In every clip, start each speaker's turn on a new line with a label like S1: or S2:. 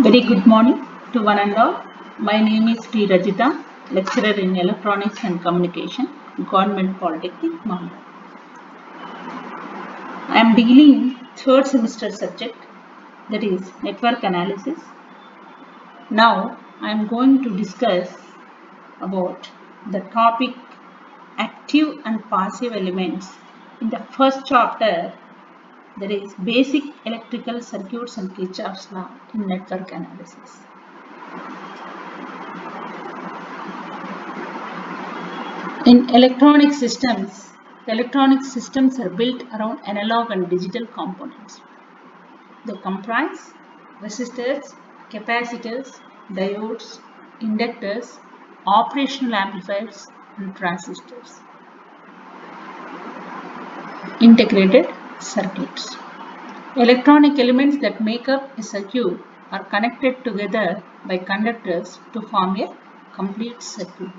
S1: Very good morning to one and all. My name is T. Rajita, lecturer in Electronics and Communication, Government Polytechnic, Mumbai. I am dealing third semester subject, that is network analysis. Now I am going to discuss about the topic active and passive elements in the first chapter, that is basic electrical circuits and Kirchhoff's law in network analysis. In electronic systems, the electronic systems are built around analog and digital components. They comprise resistors, capacitors, diodes, inductors, operational amplifiers, and transistors. Integrated circuits. Electronic elements that make up a circuit are connected together by conductors to form a complete circuit.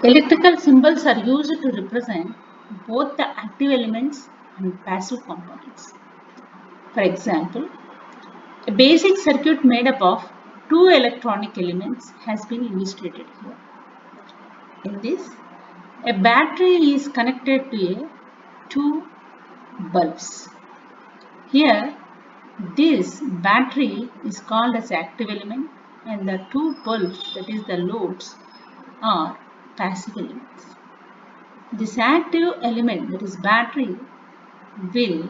S1: Electrical symbols are used to represent both the active elements and passive components. For example, a basic circuit made up of two electronic elements has been illustrated here. In this, a battery is connected to two bulbs. Here, this battery is called as active element and the two bulbs, that is the loads, are passive elements. This active element, that is battery, will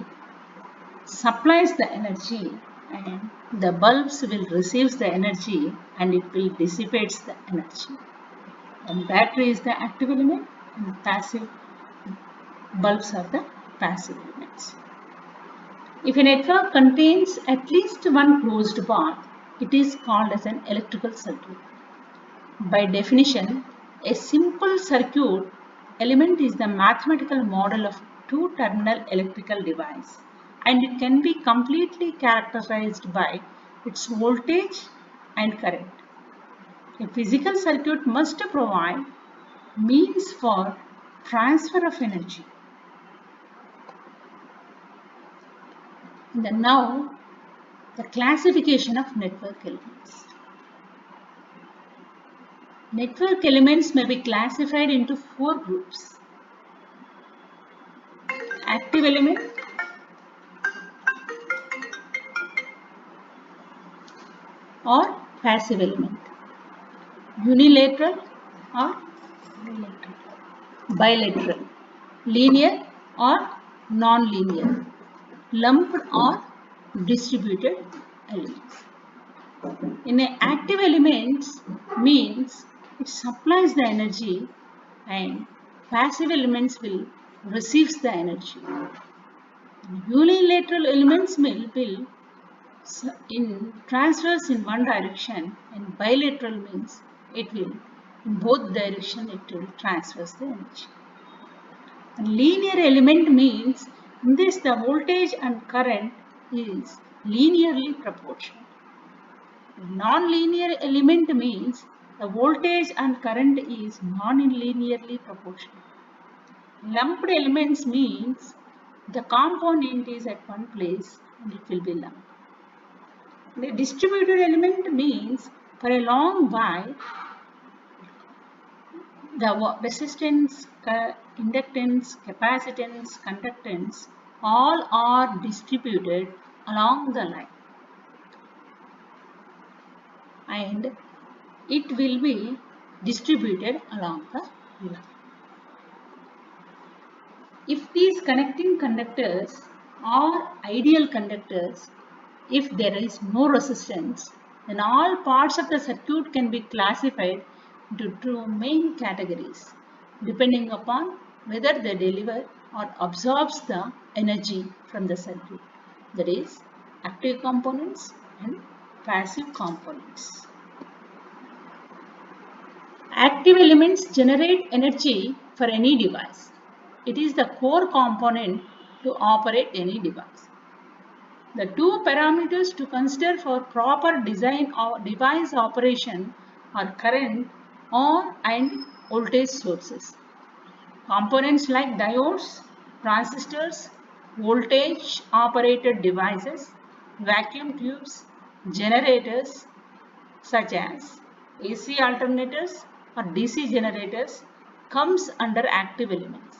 S1: supplies the energy and the bulbs will receive the energy and it will dissipate the energy. And battery is the active element and passive bulbs are the passive elements. If a network contains at least one closed path, it is called as an electrical circuit. By definition, a simple circuit element is the mathematical model of two-terminal electrical device, and it can be completely characterized by its voltage and current. A physical circuit must provide means for transfer of energy. And now, the classification of network elements. Network elements may be classified into four groups: active element, or passive element, unilateral or bilateral, linear or non-linear, lumped or distributed elements. In an active elements means it supplies the energy and passive elements will receive the energy. Unilateral elements will transfers in one direction and bilateral means it will in both direction it will transfers the energy. And linear element means in this the voltage and current is linearly proportional. Non-linear element means the voltage and current is non-linearly proportional. Lumped elements means the component is at one place and it will be lumped. The distributed element means for a long while the resistance, inductance, capacitance, conductance all are distributed along the line. And it will be distributed along the line. If these connecting conductors are ideal conductors, if there is no resistance, then all parts of the circuit can be classified into two main categories depending upon whether they deliver or absorbs the energy from the circuit, that is active components and passive components. Active elements generate energy for any device. It is the core component to operate any device. The two parameters to consider for proper design or device operation are current and voltage sources. Components like diodes, transistors, voltage operated devices vacuum tubes, generators such as AC alternators or DC generators comes under active elements.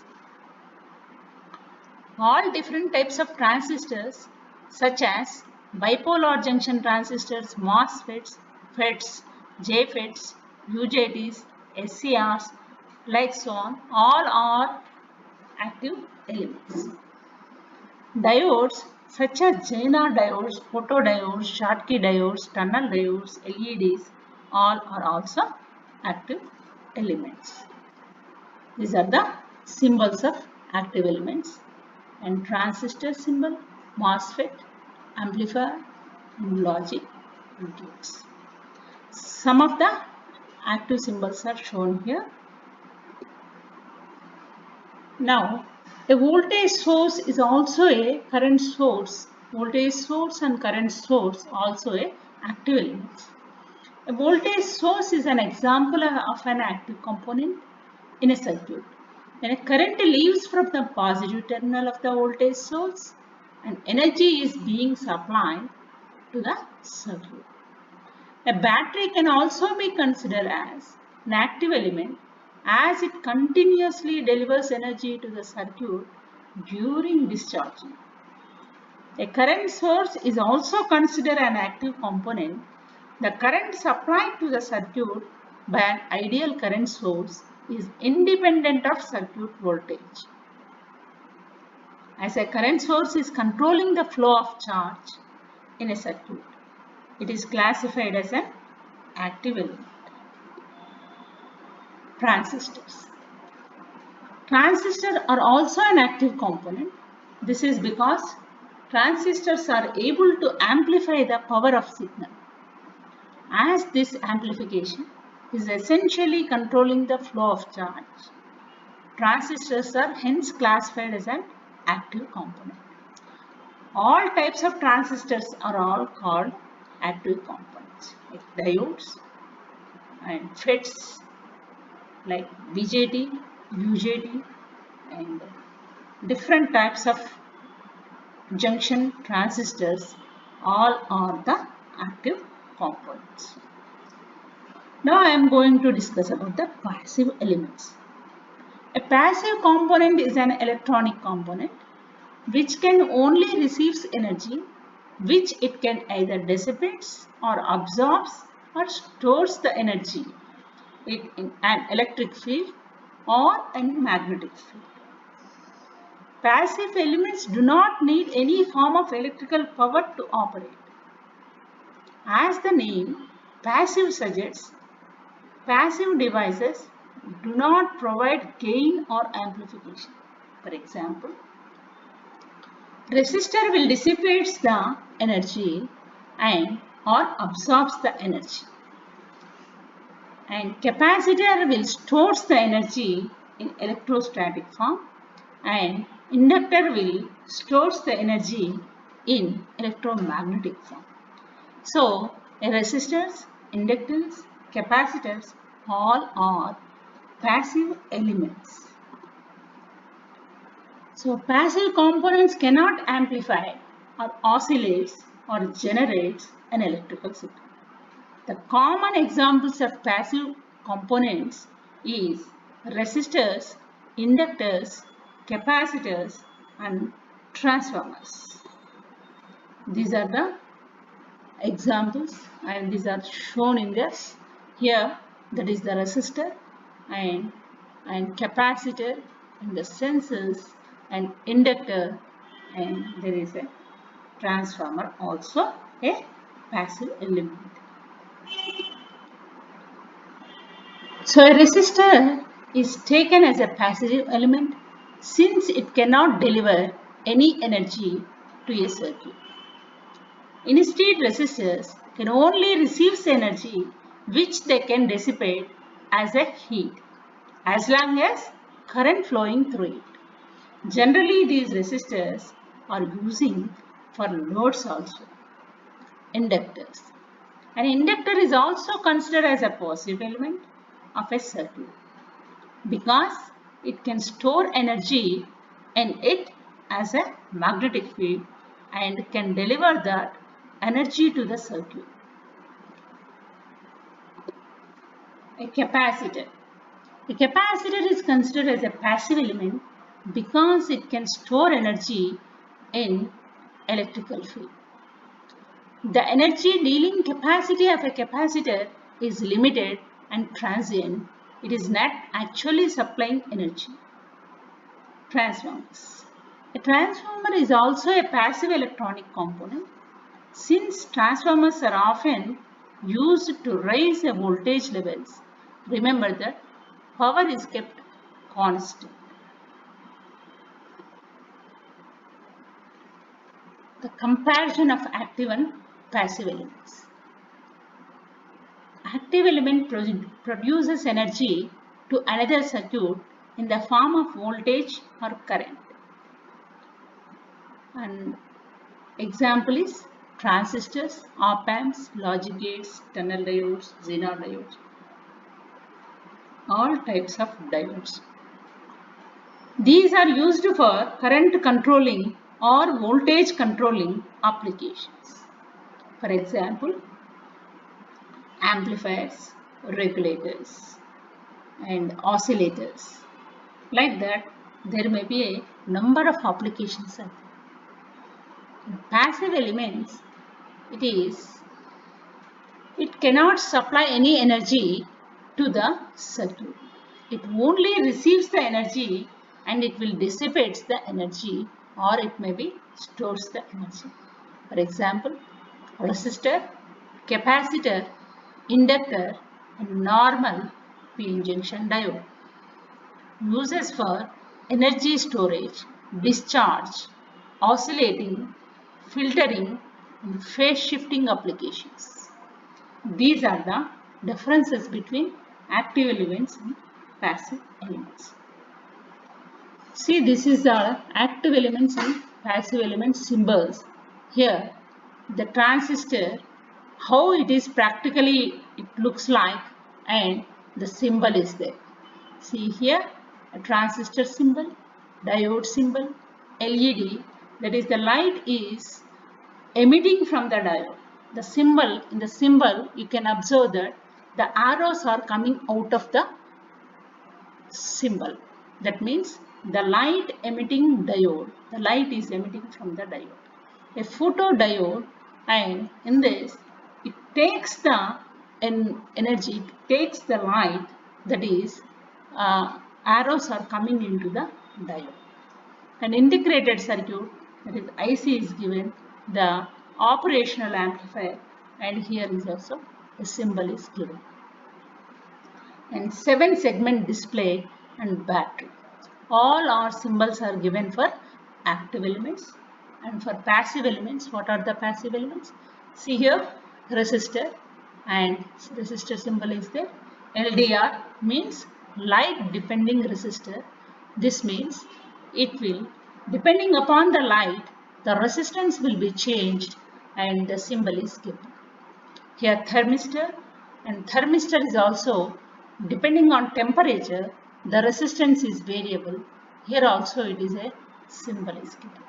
S1: All different types of transistors such as bipolar junction transistors, MOSFETs, FETs, JFETs, UJTs, SCRs, like so on, all are active elements. Diodes such as Zener diodes, photodiodes, Schottky diodes, tunnel diodes, LEDs, all are also active elements. These are the symbols of active elements. And transistor symbol, MOSFET, amplifier, and logic and gates. Some of the active symbols are shown here. Now, a voltage source is also a current source. Voltage source and current source also a active elements. A voltage source is an example of an active component in a circuit. When a current leaves from the positive terminal of the voltage source, and energy is being supplied to the circuit. A battery can also be considered as an active element as it continuously delivers energy to the circuit during discharging. A current source is also considered an active component. The current supplied to the circuit by an ideal current source is independent of circuit voltage. As a current source is controlling the flow of charge in a circuit, it is classified as an active element. Transistors. Transistors are also an active component. This is because transistors are able to amplify the power of signal. As this amplification is essentially controlling the flow of charge, transistors are hence classified as an active component. All types of transistors are all called active components, like diodes and FETs, like BJT, UJT, and different types of junction transistors, all are the active components. Now I am going to discuss about the passive elements. A passive component is an electronic component which can only receive energy, which it can either dissipates or absorbs or stores the energy in an electric field or a magnetic field. Passive elements do not need any form of electrical power to operate. As the name passive suggests, passive devices do not provide gain or amplification. For example, resistor will dissipate the energy and or absorbs the energy, and capacitor will stores the energy in electrostatic form, and inductor will stores the energy in electromagnetic form. So, resistors, inductors, capacitors, all are passive elements. So, passive components cannot amplify or oscillate or generate an electrical signal. The common examples of passive components is resistors, inductors, capacitors, and transformers. These are the examples, and these are shown in this here. That is the resistor and capacitor and the sensors and inductor, and there is a transformer, also a passive element. So a resistor is taken as a passive element since it cannot deliver any energy to a circuit. Instead, resistors can only receive energy which they can dissipate as a heat as long as current flowing through it. Generally, these resistors are using for loads also. Inductors. An inductor is also considered as a passive element of a circuit because it can store energy in it as a magnetic field and can deliver that energy to the circuit. A capacitor. A capacitor is considered as a passive element because it can store energy in electrical field. The energy dealing capacity of a capacitor is limited and transient. It is not actually supplying energy. Transformers. A transformer is also a passive electronic component. Since transformers are often used to raise the voltage levels, remember that power is kept constant. The comparison of active and passive elements. Active element produces energy to another circuit in the form of voltage or current. And example is transistors, op-amps, logic gates, tunnel diodes, Zener diodes, all types of diodes. These are used for current controlling or voltage controlling applications. For example, amplifiers, regulators and oscillators. Like that, there may be a number of applications. In passive elements, it cannot supply any energy to the circuit. It only receives the energy and it will dissipate the energy, or it may be stores the energy. For example, resistor, capacitor, inductor and normal p-n junction diode. Uses for energy storage, discharge, oscillating, filtering and phase shifting applications. These are the differences between active elements and passive elements. See, this is the active elements and passive elements symbols. Here, the transistor, how it is practically, it looks like, and the symbol is there. See here, a transistor symbol, diode symbol, LED, that is the light is emitting from the diode. The symbol, in the symbol, you can observe that the arrows are coming out of the symbol. That means the light emitting diode, the light is emitting from the diode. A photodiode, and in this, it takes the energy, it takes the light, that is, arrows are coming into the diode. An integrated circuit, that is IC, is given, the operational amplifier, and here is also a symbol is given. And 7-segment display and battery. All our symbols are given for active elements, and for passive elements, what are the passive elements? See here, resistor, and resistor symbol is there. LDR means light depending resistor. This means it will, depending upon the light, the resistance will be changed and the symbol is given. Here thermistor, and thermistor is also depending on temperature, the resistance is variable. Here also it is a symbol is given.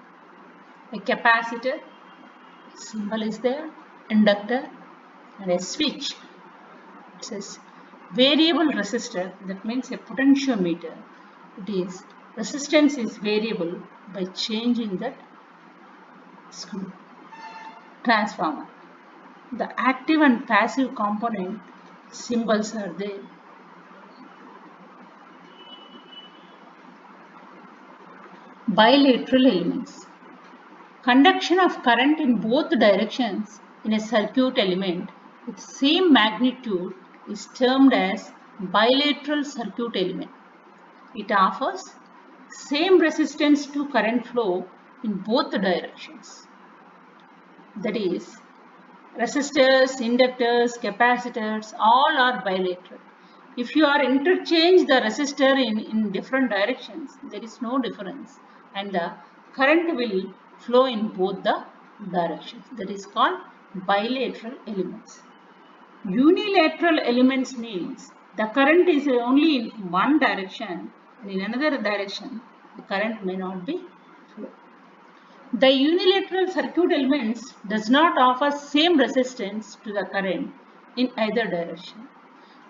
S1: A capacitor, symbol is there, inductor, and a switch. It says variable resistor, that means a potentiometer. It is, resistance is variable by changing that screw. Transformer. The active and passive component symbols are there. Bilateral elements. Conduction of current in both directions in a circuit element with same magnitude is termed as bilateral circuit element. It offers same resistance to current flow in both directions. That is, resistors, inductors, capacitors, all are bilateral. If you are interchange the resistor in different directions, there is no difference and the current will flow in both the directions. That is called bilateral elements. Unilateral elements means the current is only in one direction and in another direction the current may not be flow. The unilateral circuit elements does not offer same resistance to the current in either direction.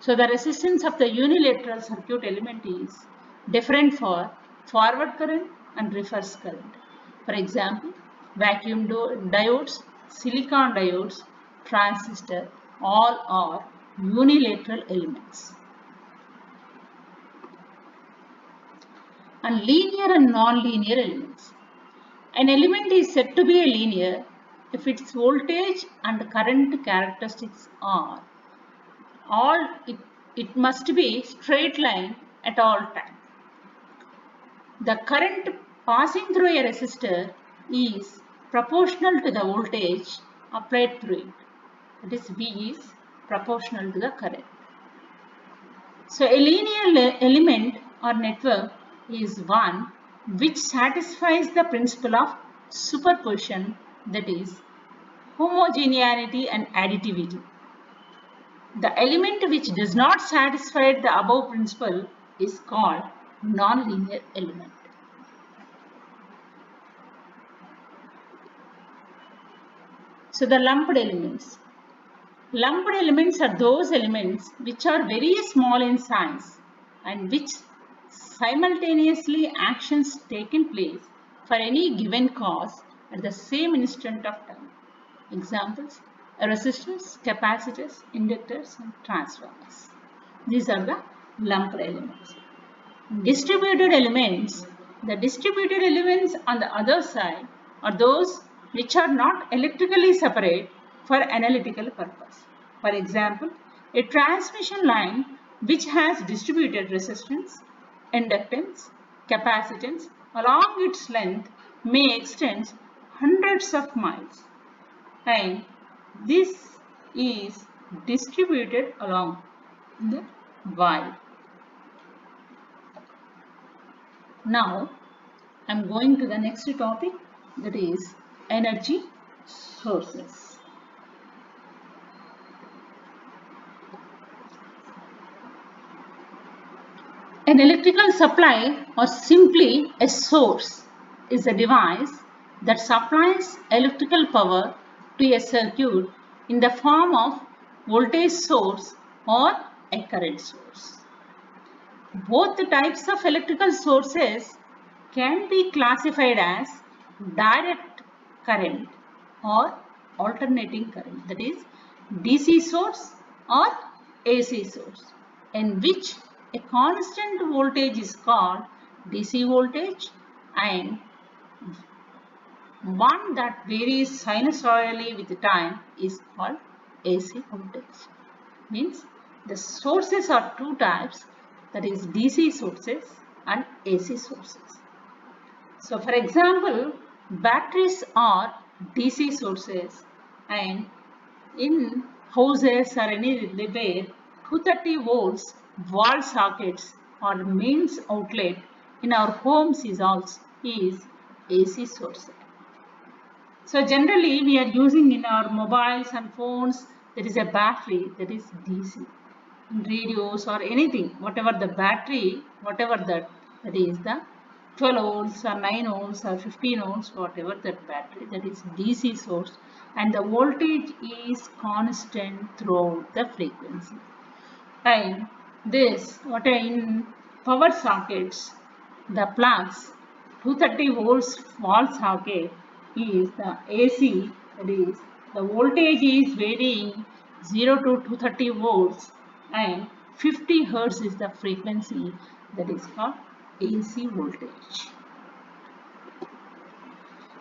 S1: So the resistance of the unilateral circuit element is different for forward current and reverse current. For example, vacuum diodes, silicon diodes, transistor, all are unilateral elements. And linear and non-linear elements. An element is said to be a linear if its voltage and current characteristics are it must be straight line at all time. The current passing through a resistor is proportional to the voltage applied through it. That is, V is proportional to the current. So a linear element or network is one which satisfies the principle of superposition, that is, homogeneity and additivity. The element which does not satisfy the above principle is called non-linear element. So the lumped elements. Lumped elements are those elements which are very small in size and which simultaneously actions taken place for any given cause at the same instant of time. Examples: resistors, capacitors, inductors, and transformers. These are the lumped elements. Distributed elements. The distributed elements on the other side are those which are not electrically separate for analytical purpose. For example, a transmission line which has distributed resistance, inductance, capacitance along its length may extend hundreds of miles, and this is distributed along the wire. Now, I am going to the next topic, that is energy sources. An electrical supply, or simply a source, is a device that supplies electrical power to a circuit in the form of voltage source or a current source. Both the types of electrical sources can be classified as direct current or alternating current, that is DC source or AC source, in which a constant voltage is called DC voltage and one that varies sinusoidally with time is called AC voltage. Means the sources are two types, that is DC sources and AC sources. So for example, batteries are DC sources, and in houses or anywhere 230 volts wall sockets or mains outlet in our homes is AC source. So generally we are using in our mobiles and phones, there is a battery, that is DC. In radios or anything, whatever the battery, whatever that is the 12 volts or 9 volts or 15 volts, whatever that battery, that is DC source, and the voltage is constant throughout the frequency. And this, what in power sockets, the plugs, 230 volts wall socket is the AC, that is the voltage is varying 0 to 230 volts and 50 hertz is the frequency, that is called AC voltage.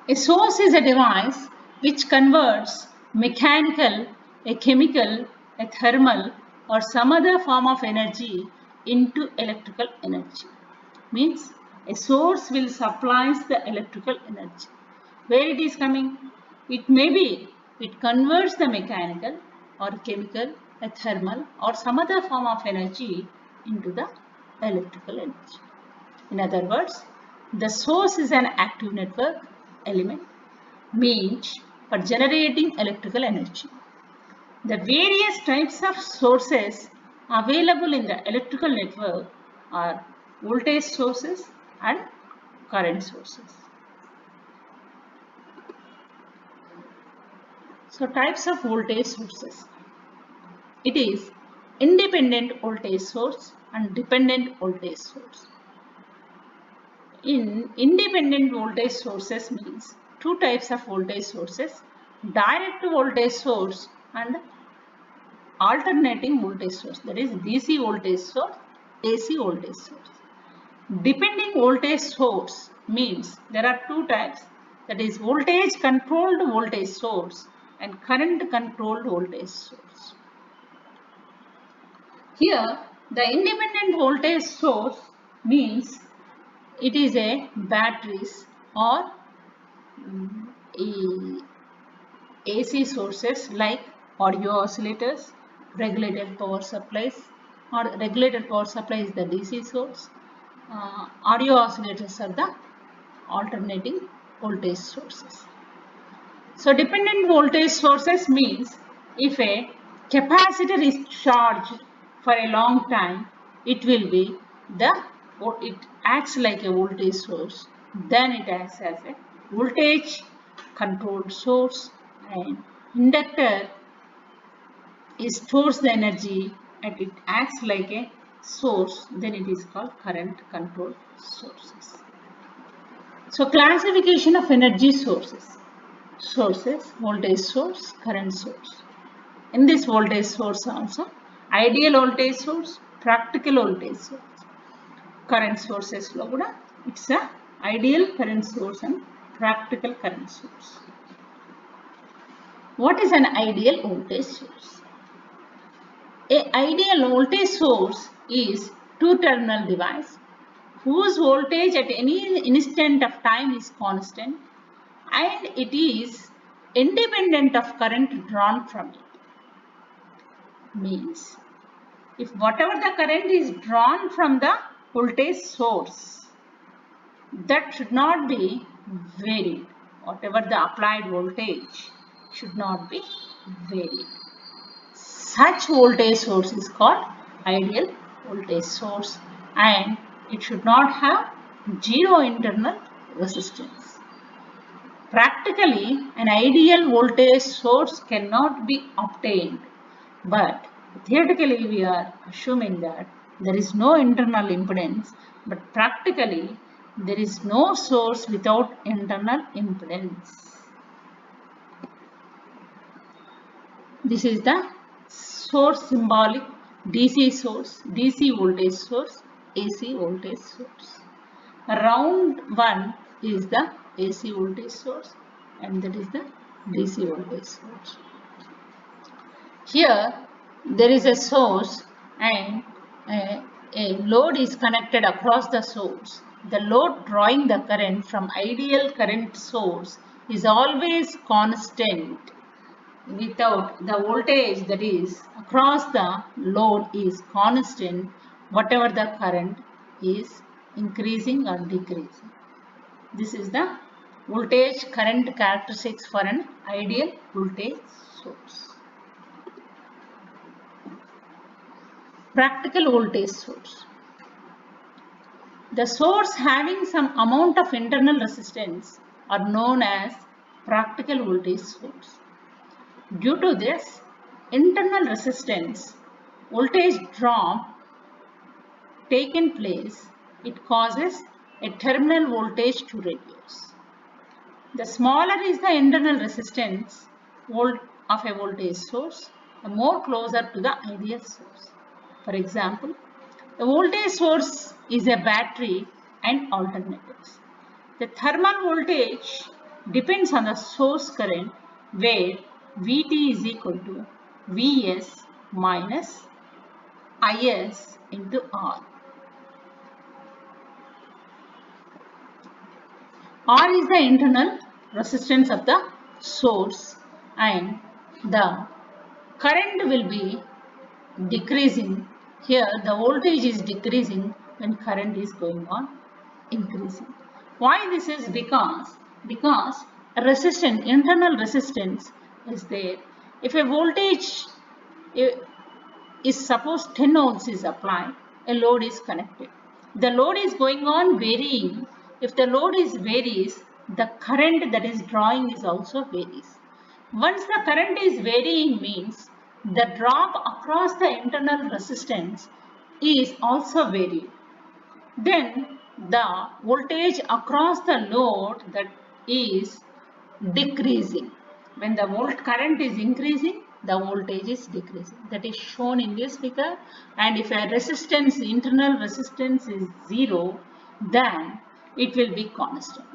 S1: A source is a device which converts mechanical, a chemical, a thermal or some other form of energy into electrical energy. Means a source will supply the electrical energy. Where it is coming? It may be, it converts the mechanical or chemical, a thermal or some other form of energy into the electrical energy. In other words, the source is an active network element means for generating electrical energy. The various types of sources available in the electrical network are voltage sources and current sources. So types of voltage sources. It is independent voltage source and dependent voltage source. In independent voltage sources means two types of voltage sources, direct voltage source and alternating voltage source, that is DC voltage source, AC voltage source. Depending voltage source means there are two types, that is voltage controlled voltage source and current controlled voltage source. Here the independent voltage source means it is a batteries or AC sources like audio oscillators, regulated power supplies, or regulated power supply is the DC source. Audio oscillators are the alternating voltage sources. So dependent voltage sources means if a capacitor is charged for a long time, it acts like a voltage source. Then it acts as a voltage controlled source, and inductor stores the energy and it acts like a source. Then it is called current controlled sources. So classification of energy sources. Sources, voltage source, current source. In this voltage source also, ideal voltage source, practical voltage source. Current sources lo kuda it's a ideal current source and practical current source. What is an ideal voltage source? A ideal voltage source is two-terminal device whose voltage at any instant of time is constant and it is independent of current drawn from it. Means if whatever the current is drawn from the voltage source, that should not be varied. Whatever the applied voltage should not be varied. Such voltage source is called ideal voltage source and it should not have zero internal resistance. Practically, an ideal voltage source cannot be obtained, but theoretically we are assuming that there is no internal impedance, but practically there is no source without internal impedance. This is the source symbolic DC source, DC voltage source, AC voltage source. Round one is the AC voltage source and that is the DC voltage source. Here there is a source and a load is connected across the source. The load drawing the current from ideal current source is always constant without the voltage that is across the load is constant, whatever the current is increasing or decreasing. This is the voltage current characteristics for an ideal voltage source. Practical voltage source. The source having some amount of internal resistance are known as practical voltage source. Due to this internal resistance, voltage drop taken place, it causes a terminal voltage to reduce. The smaller is the internal resistance of a voltage source, the more closer to the ideal source. For example, the voltage source is a battery and alternatives. The thermal voltage depends on the source current where Vt is equal to Vs minus Is into R. R is the internal resistance of the source and the current will be decreasing. Here the voltage is decreasing when current is going on increasing. Why this is? Because a resistance, internal resistance is there. If a voltage is suppose 10 ohms is applied, a load is connected. The load is going on varying. If the load is varies, the current that is drawing is also varies. Once the current is varying means the drop across the internal resistance is also varying. Then the voltage across the load that is decreasing. When the current is increasing, the voltage is decreasing. That is shown in this figure. And if a resistance, internal resistance is 0, then it will be constant.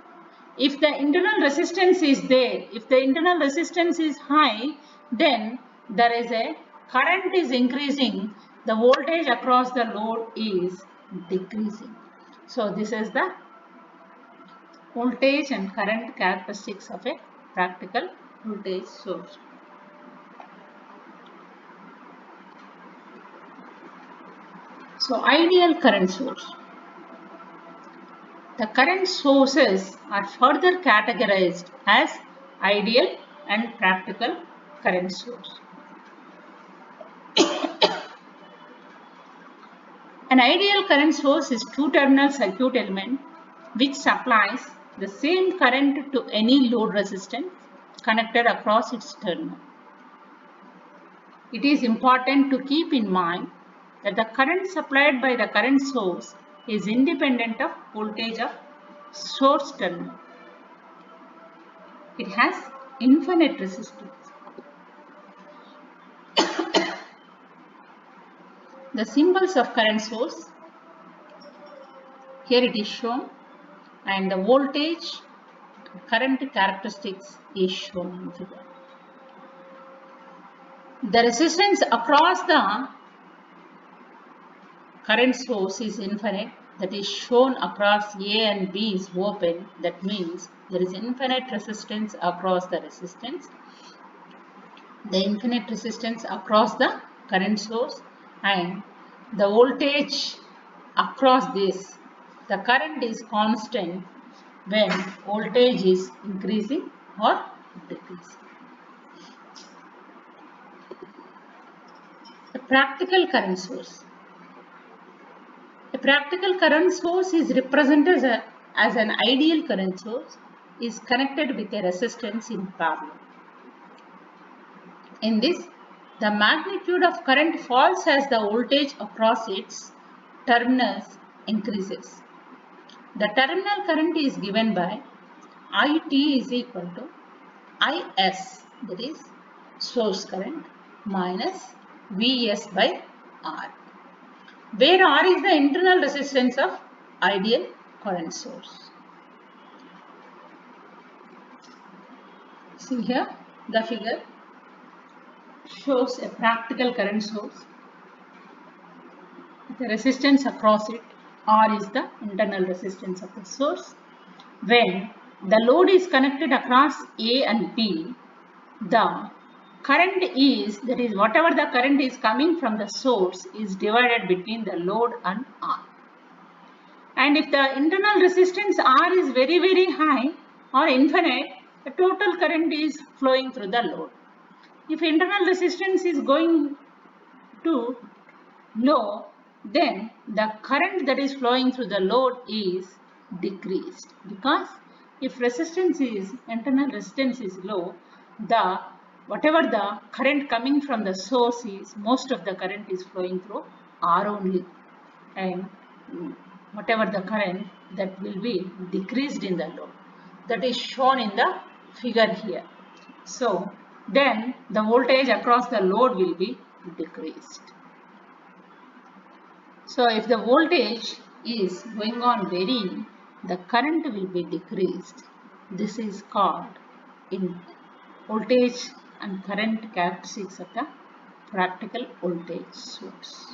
S1: If the internal resistance is there, if the internal resistance is high, then there is a current is increasing, the voltage across the load is decreasing. So this is the voltage and current characteristics of a practical voltage source. So ideal current source. The current sources are further categorized as ideal and practical current source. An ideal current source is two-terminal circuit element which supplies the same current to any load resistance connected across its terminal. It is important to keep in mind that the current supplied by the current source is independent of voltage of source terminal. It has infinite resistance. The symbols of current source, here it is shown, and the voltage current characteristics is shown in the figure. The resistance across the current source is infinite, that is shown across A and B is open. That means there is infinite resistance across the resistance. The infinite resistance across the current source and the voltage across this. The current is constant when voltage is increasing or decreasing. A practical current source. A practical current source is represented as an ideal current source is connected with a resistance in parallel. In this, the magnitude of current falls as the voltage across its terminals increases. The terminal current is given by IT is equal to IS, that is source current, minus Vs by R, where R is the internal resistance of ideal current source. See here, the figure shows a practical current source. The resistance across it, R is the internal resistance of the source. When the load is connected across A and B, the current is, that is whatever the current is coming from the source is divided between the load and R. And if the internal resistance R is very high or infinite, the total current is flowing through the load. If internal resistance is going to low, then the current that is flowing through the load is decreased, because if internal resistance is low, whatever the current coming from the source is, most of the current is flowing through R only, and whatever the current that will be decreased in the load, that is shown in the figure here. So then the voltage across the load will be decreased. So if the voltage is going on varying, the current will be decreased. This is called in voltage and current characteristics of the practical voltage source.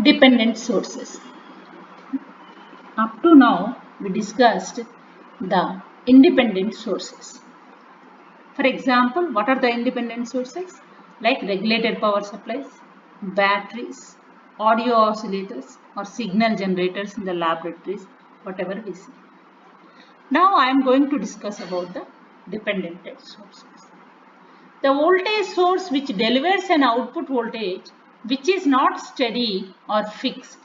S1: Dependent sources. Up to now, we discussed the independent sources. For example, what are the independent sources? Like regulated power supplies, batteries, audio oscillators, or signal generators in the laboratories, whatever we see. Now I am going to discuss about the dependent sources. The voltage source which delivers an output voltage which is not steady or fixed,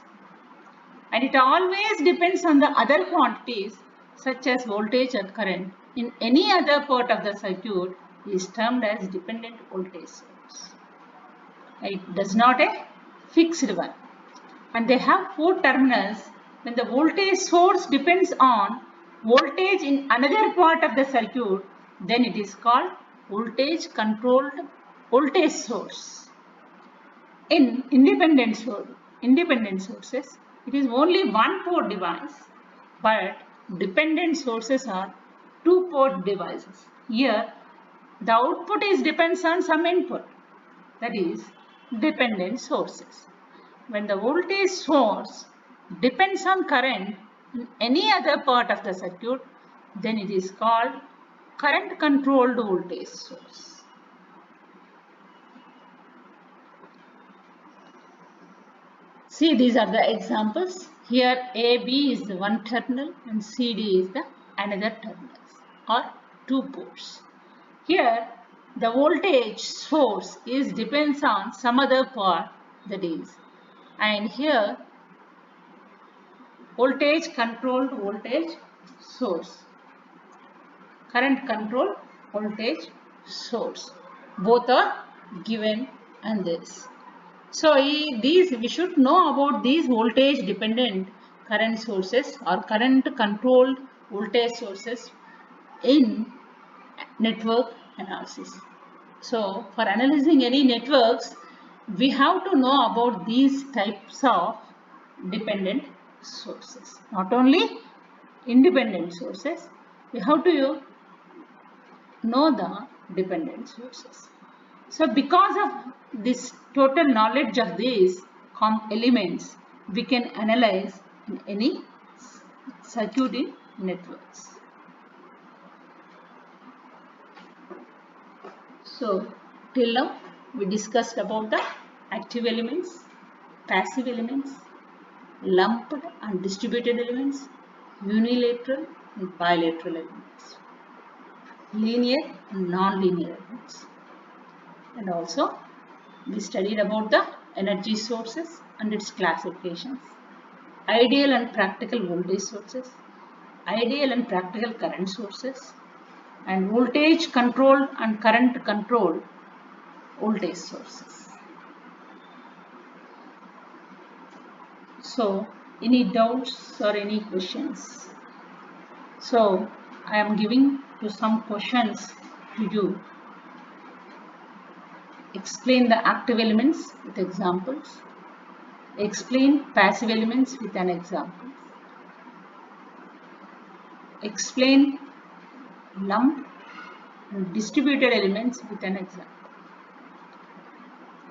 S1: and it always depends on the other quantities such as voltage or current, in any other part of the circuit is termed as dependent voltage source. It does not a fixed one. And they have four terminals. When the voltage source depends on voltage in another part of the circuit, then it is called voltage controlled voltage source. In independent sources, it is only one port device, but dependent sources are two port devices. Here, the output depends on some input, that is dependent sources. When the voltage source depends on current in any other part of the circuit, then it is called current controlled voltage source. See, these are the examples. Here AB is the one terminal and CD is the another terminals or two ports. Here the voltage source depends on some other part, that is, and here voltage controlled voltage source, current controlled voltage source, both are given and this. So we should know about these voltage dependent current sources or current controlled voltage sources in network analysis. So for analyzing any networks, we have to know about these types of dependent sources. Not only independent sources, we have to know the dependent sources. So because of this total knowledge of these elements, we can analyze in any circuit in networks. So till now we discussed about the active elements, passive elements, lumped and distributed elements, unilateral and bilateral elements, linear and non-linear elements. And also we studied about the energy sources and its classifications, ideal and practical voltage sources, ideal and practical current sources, and voltage controlled and current controlled voltage sources. So any doubts or any questions? So I am giving you some questions to you. Explain the active elements with examples. Explain passive elements with an example. Explain lumped and distributed elements with an example.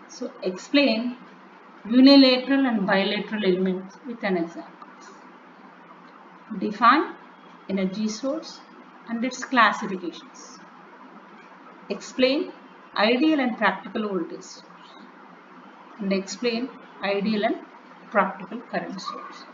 S1: So explain unilateral and bilateral elements with an example. Define energy source and its classifications. Explain ideal and practical voltage source and explain ideal and practical current source.